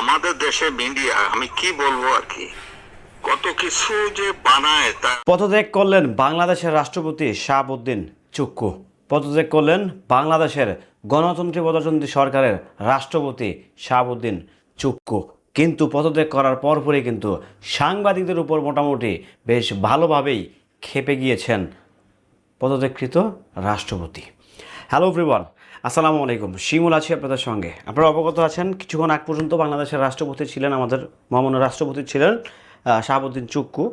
আমাদের দেশে মিডিয়া আমি কি বলবো আর কি, কত কিছু যে বানায় তা। পদত্যাগ করলেন বাংলাদেশের রাষ্ট্রপতি শাহাবুদ্দিন চুক্কু। পদত্যাগ করলেন বাংলাদেশের গণতন্ত্রী প্রজাতন্ত্রী সরকারের রাষ্ট্রপতি শাহাবুদ্দিন চুক্কু। কিন্তু পদত্যাগ করার পরপরই কিন্তু সাংবাদিকদের উপর মোটামুটি বেশ ভালোভাবেই খেপে গিয়েছেন পদত্যাগকৃত রাষ্ট্রপতি। হ্যালো এভরিওয়ান, আসসালামু আলাইকুম। শিমুল আছি আপনাদের সঙ্গে। আপনারা অবগত আছেন কিছুক্ষণ আগ পর্যন্ত বাংলাদেশের রাষ্ট্রপতি ছিলেন, আমাদের মহামান্য রাষ্ট্রপতি ছিলেন শাহাবুদ্দিন চুক্কু।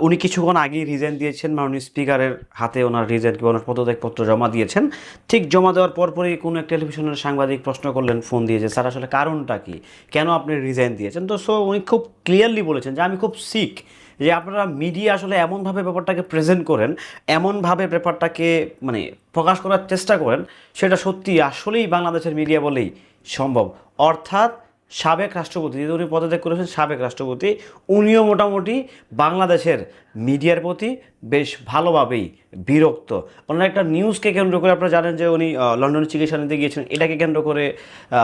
উনি কিছুক্ষণ আগেই রিজাইন দিয়েছেন, মাননীয় স্পিকারের হাতে ওনার রিজাইন কিংবা ওনার পদত্যাগপত্র জমা দিয়েছেন। ঠিক জমা দেওয়ার পরপরই কোনো এক টেলিভিশনের সাংবাদিক প্রশ্ন করলেন ফোন দিয়ে যে স্যার আসলে কারণটা কি, কেন আপনি রিজাইন দিয়েছেন। তো উনি খুব ক্লিয়ারলি বলেছেন যে আমি খুব সিক, যে আপনারা মিডিয়া আসলে এমনভাবে ব্যাপারটাকে প্রেজেন্ট করেন, এমনভাবে ব্যাপারটাকে মানে প্রকাশ করার চেষ্টা করেন, সেটা সত্যি আসলেই বাংলাদেশের মিডিয়া বলেই সম্ভব। অর্থাৎ সাবেক রাষ্ট্রপতি, যদি উনি পদত্যাগ করেছেন সাবেক রাষ্ট্রপতি, উনিও মোটামুটি বাংলাদেশের মিডিয়ার প্রতি বেশ ভালোভাবেই বিরক্ত। ওনার একটা নিউজকে কেন্দ্র করে আপনারা জানেন যে উনি লন্ডনে চিকিৎসা নিতে গিয়েছেন, এটাকে কেন্দ্র করে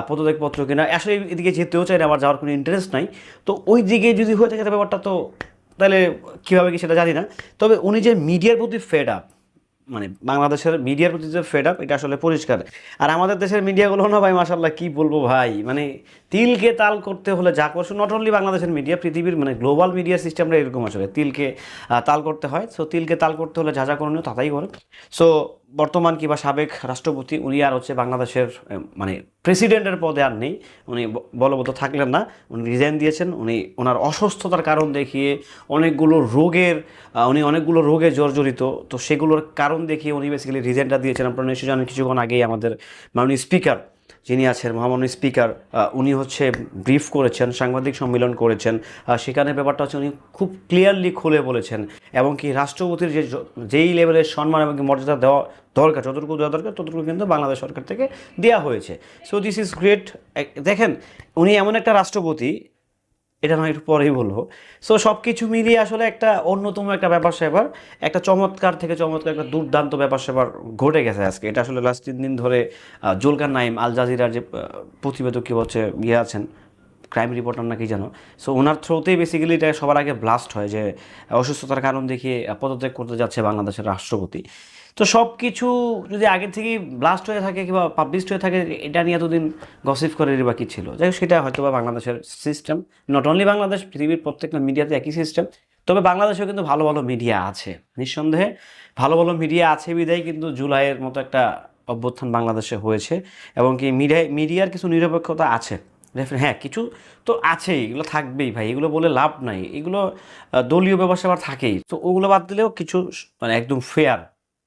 পদত্যাগপত্র কিনা। আসলে এদিকে যেতেও চাই না, আমার যাওয়ার কোনো ইন্টারেস্ট নাই। তো ওই দিকে যদি হয়ে থাকে ব্যাপারটা, তো তাহলে কীভাবে কি সেটা জানি না। তবে উনি যে মিডিয়ার প্রতি ফেড আপ, মানে বাংলাদেশের মিডিয়ার প্রতি যে ফেড আপ, এটা আসলে পরিষ্কার। আর আমাদের দেশের মিডিয়াগুলো না ভাই, মাশাআল্লাহ কি বলবো ভাই, মানে তিলকে তাল করতে হলে যা করছে, নট অনলি বাংলাদেশের মিডিয়া, পৃথিবীর মানে গ্লোবাল মিডিয়া সিস্টেমটা এরকম আসলে তিলকে তাল করতে হয়। সো তিলকে তাল করতে হলে যা যা করণীয় তাই করে। সো বর্তমান কিংবা সাবেক রাষ্ট্রপতি উনি আর হচ্ছে বাংলাদেশের মানে প্রেসিডেন্টের পদে আর নেই, উনি বলবৎ থাকলেন না, উনি রিজাইন দিয়েছেন। উনি ওনার অসুস্থতার কারণ দেখিয়ে উনি অনেকগুলো রোগে জর্জরিত, তো সেগুলোর কারণ দেখিয়ে উনি বেসিক্যালি রিজাইনটা দিয়েছেন। আপনারা নিশ্চয়ই জানেন, কিছুক্ষণ আগেই আমাদের মাননীয় স্পিকার যিনি আছেন, মহামান্য স্পিকার, উনি হচ্ছে ব্রিফ করেছেন, সাংবাদিক সম্মেলন করেছেন। সেখানে ব্যাপারটা হচ্ছে উনি খুব ক্লিয়ারলি খুলে বলেছেন, এবং কি রাষ্ট্রপতির যেই লেভেলের সম্মান এবং মর্যাদা দেওয়া দরকার, যতটুকু দেওয়া দরকার ততটুকু কিন্তু বাংলাদেশ সরকার থেকে দেওয়া হয়েছে। So this is great. দেখেন, উনি এমন একটা রাষ্ট্রপতি, এটা নয় একটু পরেই বলবো। সো সব কিছু মিলিয়ে আসলে একটা অন্যতম একটা ব্যাপার স্যাপার, একটা চমৎকার থেকে চমৎকার একটা দুর্দান্ত ব্যাপার স্যাপার ঘটে গেছে আজকে। এটা আসলে লাস্ট 3 দিন ধরে জুলকার নাইম, আল জাজিরার যে প্রতিবেদক কি হচ্ছে আছেন, ক্রাইম রিপোর্টার নাকি জানো, সো ওনার থ্রোতেই বেসিক্যালি এটা সবার আগে ব্লাস্ট হয় যে অসুস্থতার কারণ দেখিয়ে পদত্যাগ করতে যাচ্ছে বাংলাদেশের রাষ্ট্রপতি। তো সব কিছু যদি আগে থেকেই ব্লাস্ট হয়ে থাকে কিংবা পাবলিশড হয়ে থাকে, এটা নিয়ে এতদিন গসিপ করে বাকি ছিল, যাই হোক সেটা হয়তো বা বাংলাদেশের সিস্টেম, নট অনলি বাংলাদেশ, পৃথিবীর প্রত্যেকটা মিডিয়াতে একই সিস্টেম। তবে বাংলাদেশেও কিন্তু ভালো ভালো মিডিয়া আছে, নিঃসন্দেহে ভালো ভালো মিডিয়া আছে বিদায় কিন্তু জুলাইয়ের মতো একটা অভ্যুত্থান বাংলাদেশে হয়েছে, এবং কি মিডিয়ার কিছু নিরপেক্ষতা আছে। হ্যাঁ, কিছু তো আছেই, এগুলো থাকবেই ভাই, এগুলো বলে লাভ নাই, এগুলো দলীয় ব্যবসা আবার থাকেই। তো ওগুলো বাদ দিলেও কিছু মানে একদম ফেয়ার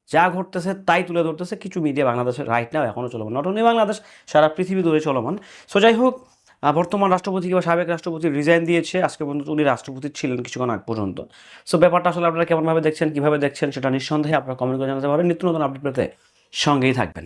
যা ঘটতেছে তাই তুলে ধরতেছে কিছু মিডিয়া বাংলাদেশের রাইট নাও এখনও চলমান, নট অনলি বাংলাদেশ, সারা পৃথিবী ধরে চলমান। সো যাই হোক, বর্তমান রাষ্ট্রপতি কিংবা সাবেক রাষ্ট্রপতি রিজাইন দিয়েছে আজকে পর্যন্ত, উনি রাষ্ট্রপতি ছিলেন কিছুক্ষণ আগ পর্যন্ত। সো ব্যাপারটা আসলে আপনারা কেমনভাবে দেখছেন, কীভাবে দেখছেন, সেটা নিঃসন্দেহে আপনারা কমেন্ট করে জানাতে পারেন। নিত্য নতুন আপডেট পেতে সঙ্গেই থাকবেন।